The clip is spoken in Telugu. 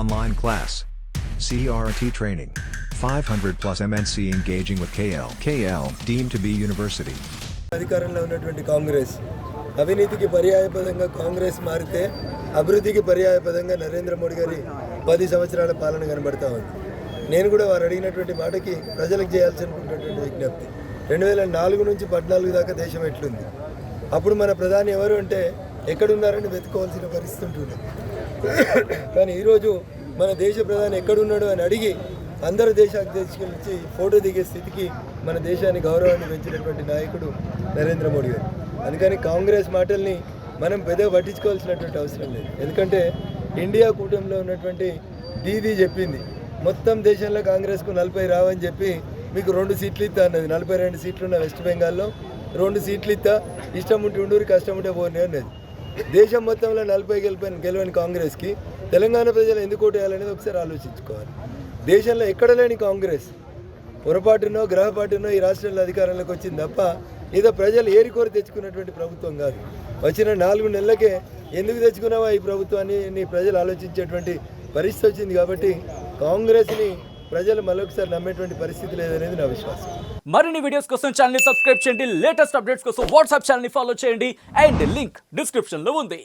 online class. CRT training. 500 plus MNC engaging with KL. KL deemed to be university. అధికారంలో ఉన్నటువంటి కాంగ్రెస్ అవినీతికి పర్యాయపదంగా కాంగ్రెస్ మారితే అభివృద్ధికి పర్యాయపదంగా నరేంద్ర మోడీ గారి 10 సంవత్సరాల పాలన కనబడతా ఉంది. నేను కూడా వారు అడిగినటువంటి మాటకి ప్రజలకు చేయాల్సినటువంటి విజ్ఞప్తి 2004 నుంచి 14 దాకా దేశం ఎట్లుంది, అప్పుడు మన ప్రధాని ఎవరు అంటే ఎక్కడున్నారని వెతుకోవాల్సిన పరిస్థితి ఉంటుంది. కానీ ఈరోజు మన దేశ ప్రధాని ఎక్కడున్నాడు అని అడిగి అందరు దేశాధ్యక్షుల నుంచి ఫోటో దిగే స్థితికి మన దేశాన్ని గౌరవాన్ని పెంచినటువంటి నాయకుడు నరేంద్ర మోడీ గారు. అందుకని కాంగ్రెస్ మాటల్ని మనం పెద్దగా పట్టించుకోవాల్సినటువంటి అవసరం లేదు. ఎందుకంటే ఇండియా కూటమిలో ఉన్నటువంటి దీదీ చెప్పింది, మొత్తం దేశంలో కాంగ్రెస్కు 40 రావని చెప్పి మీకు 2 సీట్లు ఇస్తా అన్నది. 42 సీట్లు ఉన్న వెస్ట్ బెంగాల్లో 2 సీట్లు ఇస్తా, ఇష్టం ఉంటే ఉండూరు కష్టం ఉంటే పోనీ అన్నది. దేశం మొత్తంలో 40 గెలవని కాంగ్రెస్కి తెలంగాణ ప్రజలు ఎందుకు ఓటేయాలనేది ఒకసారి ఆలోచించుకోవాలి. దేశంలో ఎక్కడ లేని కాంగ్రెస్ పొరపాటునో గ్రహపాటునో ఈ రాష్ట్రంలో అధికారంలోకి వచ్చింది తప్ప ఏదో ప్రజలు ఏరికోరి తెచ్చుకున్నటువంటి ప్రభుత్వం కాదు. వచ్చిన 4 నెలలకే ఎందుకు తెచ్చుకున్నావా ఈ ప్రభుత్వాన్ని నీ ప్రజలు ఆలోచించేటువంటి పరిస్థితి వచ్చింది. కాబట్టి కాంగ్రెస్ని ప్రజలు మరొకసారి నమ్మేటువంటి పరిస్థితి లేదనేది నా విశ్వాసం. మరిన్ని వీడియోస్ కోసం ఛానల్ ని సబ్స్క్రైబ్ చేయండి, లేటెస్ట్ అప్డేట్స్ కోసం వాట్సాప్ ఛానల్ ని ఫాలో చేయండి అండ్ లింక్ డిస్క్రిప్షన్ లో ఉంది.